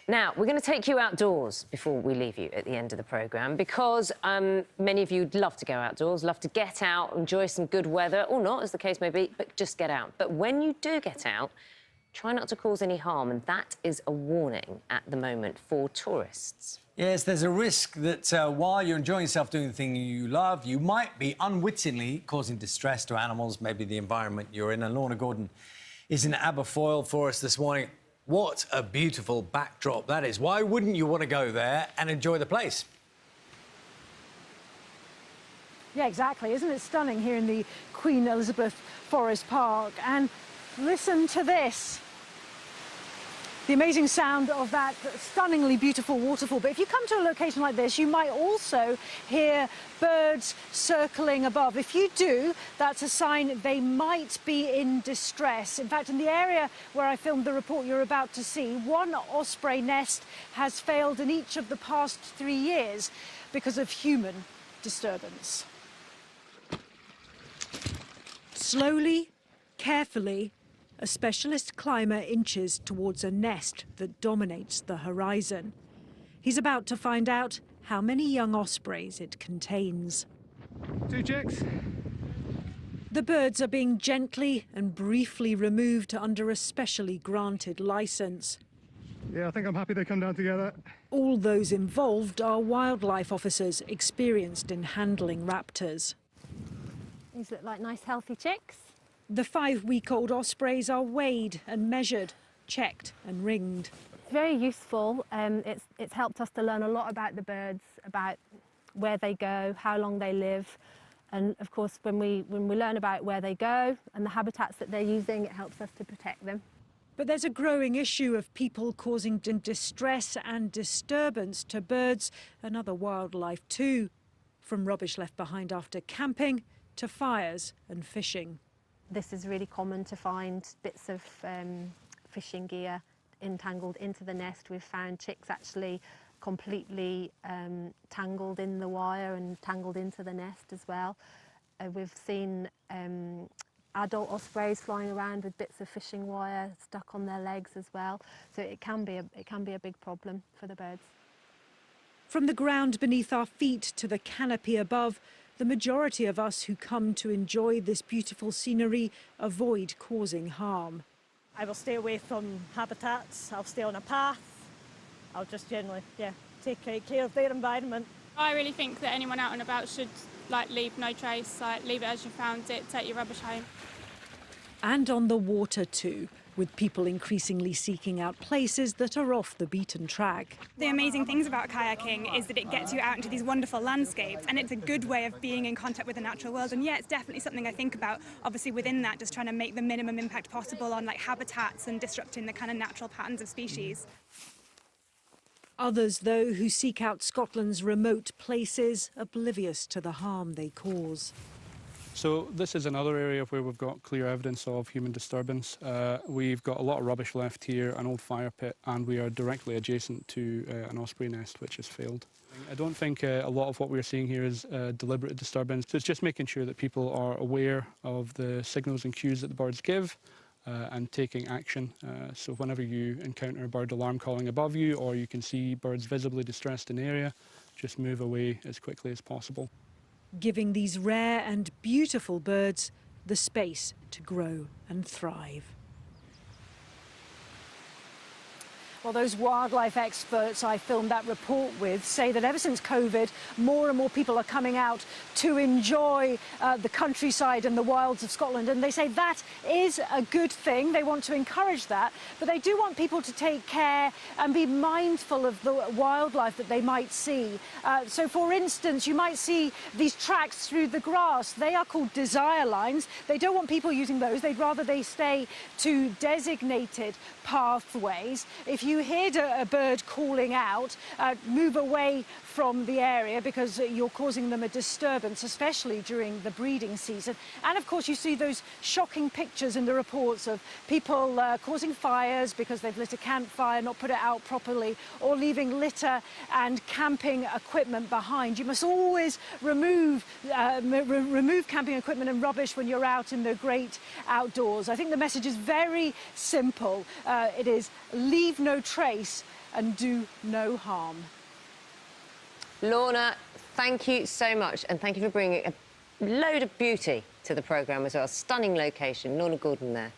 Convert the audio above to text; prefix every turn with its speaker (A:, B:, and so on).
A: Now, we're going to take you outdoors before we leave you at the end of the programme because many of you would love to go outdoors, love to get out, enjoy some good weather, or not, as the case may be, but just get out. But when you do get out, try not to cause any harm, and that is a warning at the moment for tourists.
B: Yes, there's a risk that while you're enjoying yourself doing the thing you love, you might be unwittingly causing distress to animals, maybe the environment you're in. And Lorna Gordon is in Aberfoyle for us this morning. What a beautiful backdrop that is. Why wouldn't you want to go there and enjoy the place?
C: Yeah, exactly. Isn't it stunning here in the Queen Elizabeth Forest Park? And listen to this. The amazing sound of that stunningly beautiful waterfall. But if you come to a location like this, you might also hear birds circling above. If you do, that's a sign they might be in distress. In fact, in the area where I filmed the report you're about to see, one osprey nest has failed in each of the past 3 years because of human disturbance. Slowly, carefully, a specialist climber inches towards a nest that dominates the horizon. He's about to find out how many young ospreys it contains.
D: 2 chicks.
C: The birds are being gently and briefly removed under a specially granted licence.
D: Yeah, I think I'm happy they come down together.
C: All those involved are wildlife officers experienced in handling raptors.
E: These look like nice healthy chicks.
C: The 5-week-old ospreys are weighed and measured, checked and ringed.
E: It's very useful. It's helped us to learn a lot about the birds, about where they go, how long they live. And of course, when we learn about where they go and the habitats that they're using, it helps us to protect them.
C: But there's a growing issue of people causing distress and disturbance to birds and other wildlife too, from rubbish left behind after camping to fires and fishing.
E: This is really common to find bits of fishing gear entangled into the nest. We've found chicks actually completely tangled in the wire and tangled into the nest as well. We've seen adult ospreys flying around with bits of fishing wire stuck on their legs as well. So it can be a big problem for the birds.
C: From the ground beneath our feet to the canopy above, the majority of us who come to enjoy this beautiful scenery avoid causing harm.
F: I will stay away from habitats, I'll stay on a path, I'll just generally, take great care of their environment.
G: I really think that anyone out and about should leave no trace, leave it as you found it, take your rubbish home.
C: And on the water too, with people increasingly seeking out places that are off the beaten track.
H: The amazing things about kayaking is that it gets you out into these wonderful landscapes, and it's a good way of being in contact with the natural world. And yeah, it's definitely something I think about, obviously within that, just trying to make the minimum impact possible on habitats and disrupting the kind of natural patterns of species.
C: Others, though, who seek out Scotland's remote places, oblivious to the harm they cause.
I: So this is another area where we've got clear evidence of human disturbance. We've got a lot of rubbish left here, an old fire pit, and we are directly adjacent to an osprey nest which has failed. I don't think a lot of what we're seeing here is deliberate disturbance. So it's just making sure that people are aware of the signals and cues that the birds give and taking action. So whenever you encounter a bird alarm calling above you, or you can see birds visibly distressed in the area, just move away as quickly as possible.
C: Giving these rare and beautiful birds the space to grow and thrive. Well, those wildlife experts I filmed that report with say that ever since COVID, more and more people are coming out to enjoy the countryside and the wilds of Scotland. And they say that is a good thing. They want to encourage that. But they do want people to take care and be mindful of the wildlife that they might see. So, for instance, you might see these tracks through the grass. They are called desire lines. They don't want people using those. They'd rather they stay to designated pathways. If you hear a bird calling out, move away from the area because you're causing them a disturbance, especially during the breeding season. And of course, you see those shocking pictures in the reports of people causing fires because they've lit a campfire, not put it out properly, or leaving litter and camping equipment behind. You must always remove camping equipment and rubbish when you're out in the great outdoors. I think the message is very simple. It is leave no trace and do no harm.
A: Lorna, thank you so much, and thank you for bringing a load of beauty to the programme as well. Stunning location. Lorna Gordon there.